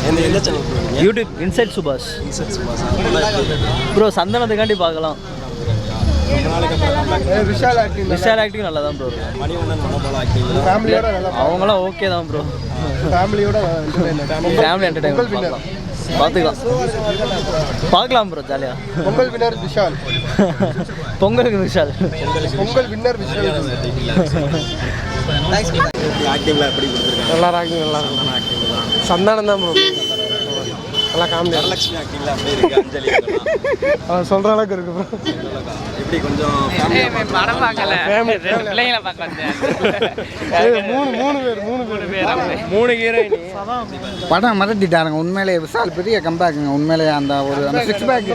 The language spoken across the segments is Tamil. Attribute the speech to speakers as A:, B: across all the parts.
A: எந்த சேனல்
B: யூடியூப் இன்சைட் சுபாஷ். ப்ரோ சந்தனத்துக்காண்டி பார்க்கலாம். விஷால் ஆக்டிங் நல்லா தான் ப்ரோ இருக்கும். அவங்களாம் ஓகே தான் ப்ரோ. ஃபேமிலி என்டர்டைன்மெண்ட் பார்க்கலாம் ப்ரோ ஜாலியாக.
C: பொங்கல் வின்னர் விஷால்.
B: பொங்கலுக்கு விஷால்.
C: பொங்கல் வின்னர் விஷால். எல்லாரும் ஆக்டிங் நல்லா இருக்கும். சந்தானம் தான் ப்ரோ நல்லா காமெடி.
A: வரலட்சுமி ஆக்டிங்ல அப்படியே இருக்கு. அஞ்சலி
C: அவன் சொல்ற அளவுக்கு இருக்கு ப்ரோ.
A: எப்படி கொஞ்சம்
D: படம் பார்க்கல, பிள்ளைங்களை பார்க்க மூணு ஹீரோயின்
E: படம் மறந்துட்டாருங்க. உண்மையிலே விஷால் பெரிய கம்பேக்குங்க. உண்மையிலே அந்த ஒரு அந்த 6 பேக்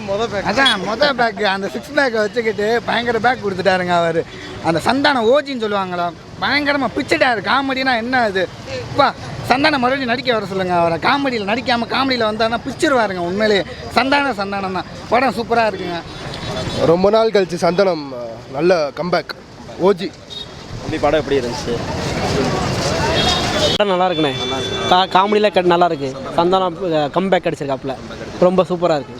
E: அதான் மொதல் பேக்கு அந்த 6 பேக்கை வச்சுக்கிட்டு பயங்கர பேக் கொடுத்துட்டாருங்க அவர். அந்த சந்தானம் ஓஜின்னு சொல்லுவாங்களா, பயங்கரமாக பிச்சுட்டாரு. காமெடினா என்ன அது இப்போ சந்தானம் மறுபடியும் நடிக்க வர சொல்லுங்க. அவரை காமெடியில் நடிக்காமல் காமெடியில் வந்தாருன்னா பிச்சிருவாருங்க. உண்மையிலேயே சந்தானம் தான். படம் சூப்பராக இருக்குங்க.
C: ரொம்ப நாள் கழிச்சு சந்தானம் நல்ல கம்பேக். ஓஜி
A: அப்படி படம் எப்படி இருந்துச்சு?
F: படம் நல்லா இருக்குண்ணே. காமெடியில் நல்லா இருக்கு. சந்தானம் கம்பேக் அடிச்சிருக்காப்புல ரொம்ப சூப்பராக இருக்குது.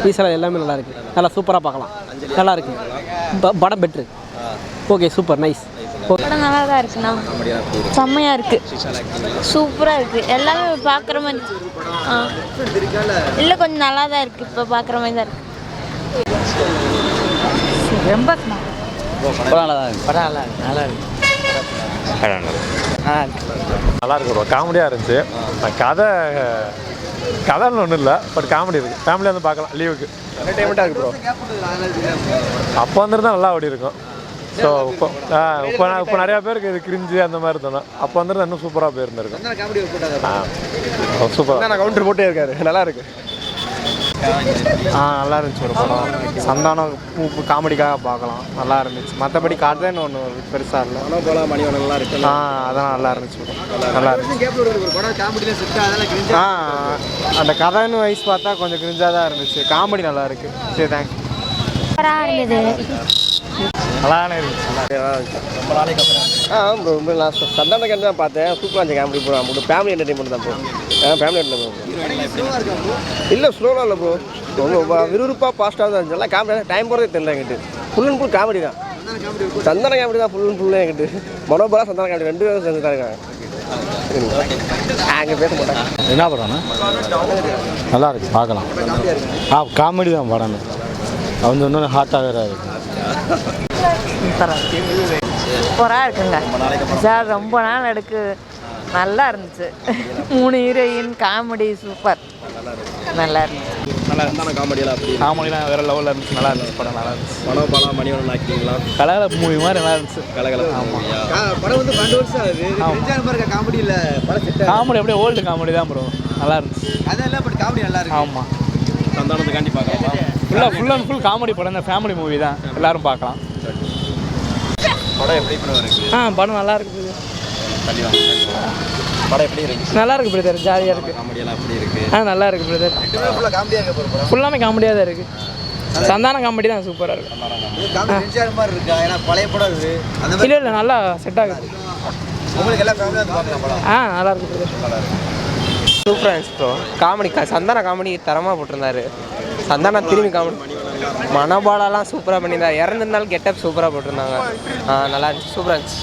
F: விஷால் எல்லாமே நல்லா இருக்குது. நல்லா சூப்பராக பார்க்கலாம். நல்லா இருக்கு படம் பெட்ரு. Okay super nice.
G: படம் நல்லா தான் இருக்குண்ணா. செம்மையாக இருக்குது, சூப்பராக இருக்குது. எல்லாமே பார்க்குற மாதிரி இல்லை, கொஞ்சம் நல்லா தான் இருக்குது. இப்போ பார்க்குற மாதிரி தான் இருக்குது. ரொம்ப
B: படம் நல்லா தான் இருக்கு.
D: நல்லா இருக்கு.
H: நல்லா இருக்கு ப்ரோ. காமெடியாக இருந்துச்சு. கதைன்னு ஒன்றும் இல்லை, பட் காமெடி இருக்குது. ஃபேமிலியாக வந்து பார்க்கலாம் லீவுக்கு.
C: என்டர்டைன்மெண்ட்டாக இருக்குது ப்ரோ.
H: அப்போ வந்துருந்தால் நல்லா ஓடி இருக்கும். ஸோ இப்போ நிறையா பேருக்கு இது கிரிஞ்சு அந்த மாதிரி இருந்தோம். அப்போ வந்துருந்தா இன்னும் சூப்பராக போயிருந்துருக்கும். சூப்பராக
C: நான் கவுண்டர் போட்டே இருக்காரு. நல்லா இருக்கு.
I: நல்லா இருந்துச்சு ஒரு படம். சந்தானம் காமெடிக்காக பார்க்கலாம். நல்லா இருந்துச்சு. மற்றபடி கதைன்னு ஒன்று பெருசாக இல்லை.
A: மணிவனெல்லாம் இருக்கு.
I: அதெல்லாம் நல்லா இருந்துச்சு. நல்லா இருந்துச்சு. அந்த கதைன்னு வயசு பார்த்தா கொஞ்சம் கிரிஞ்சாக தான் இருந்துச்சு. காமெடி நல்லா இருக்கு. சரி தேங்க்ஸ்.
H: நல்லாவே இருந்துச்சு.
A: ரொம்ப நாளைக்கு அப்புறம்
C: ப்ரோ ரொம்ப லாஸ்ட் சந்தானம் கண்டு தான் பார்த்தேன். சூப்பராக இருந்துச்சு. Comedy bro. நம்ம ஃபேமிலி என்டர்டைன்மெண்ட் தான் ப்ரோ. ஃபேமிலி என்டர்டைன்மெண்ட் இல்லை ஸ்லோவாக இல்லை ப்ரோ. ரொம்ப விறுவிறுப்பாக ஃபாஸ்ட்டாக தான் இருந்துச்சு. நல்லா காமெடி. டைம் போகிறதே தெரியல எங்கிட்டு. ஃபுல் அண்ட் ஃபுல் காமெடி தான். சந்தானம் காமெடி தான் ஃபுல் அண்ட் ஃபுல்லாக எங்கிட்டு. மனோபலா சந்தானம் காமெடி 2 பேரும் சேர்ந்து தான் இருக்காங்க. அங்கே பேச மாட்டாங்க.
I: என்ன படம்னா நல்லா இருக்கு பார்க்கலாம். காமெடி தான் படம். அவங்க இன்னொன்று ஹார்ட்டாக வேறு இருக்குது.
J: சூப்பராக இருக்குங்க சார். ரொம்ப நாள் எடுக்கு நல்லா இருந்துச்சு. 3 ஹீரோயின் காமெடி சூப்பர் நல்லா இருந்துச்சு.
A: நல்லா காமெடியெல்லாம் அப்படி
B: காமெடிலாம் வேறு லெவலில் இருந்துச்சு. நல்லா இருந்துச்சு படம். நல்லா இருந்துச்சு.
A: மனோபலா மணிவனன் ஆக்டிங்லாம்
B: கலகல மூவி மாதிரி நல்லா இருந்துச்சு.
A: படம் வந்து 12 வருஷம் ஆகுது. காமெடி இல்லை படம்
B: காமெடி அப்படியே ஓல்டு காமெடி தான் ப்ரோ. நல்லா இருந்துச்சு.
A: அதெல்லாம் பட் காமெடி நல்லா இருக்கு.
B: ஆமாம்
A: சந்தானத்துக்காண்டி பார்க்கலாம்.
B: ஃபுல் அண்ட் ஃபுல் காமெடி படம். இந்த ஃபேமிலி மூவி தான், எல்லோரும் பார்க்கலாம்.
A: படம் எப்படி இருக்கு?
F: படம் நல்லா இருக்குது.
A: படம் எப்படி இருக்கு?
F: நல்லா இருக்கு பிரதர். ஜாலியாக இருக்குது.
A: காமெடியெல்லாம் எப்படி இருக்கு?
F: நல்லா இருக்கு பிரதர்.
A: ஃபுல்லாக காமெடியாக இருக்க போகிறோம்.
F: ஃபுல்லாமே காமெடியாக தான் இருக்குது. சந்தானம் காமெடி தான் சூப்பராக இருக்குது.
A: மாதிரி இருக்கா? ஏன்னா பழைய படம் இது அந்த மாதிரி
F: இல்லை நல்லா செட் ஆகுது.
A: உங்களுக்கு எல்லாம் ஃபேமிலியாக வந்து பார்க்கலாம் படம்.
F: நல்லா இருக்கு பிரதர்.
D: சூப்பராக இருந்துச்சு ப்ரோ. காமெடி சந்தான காமெடி தரமாக போட்டிருந்தாரு. சந்தானம் திரும்பி காமெடி மனோபாலாலாம் சூப்பராக பண்ணியிருந்தார். இறந்துருந்தாலும் கெட்டப் சூப்பராக போட்டிருந்தாங்க. நல்லா இருந்துச்சு. சூப்பராக இருந்துச்சு.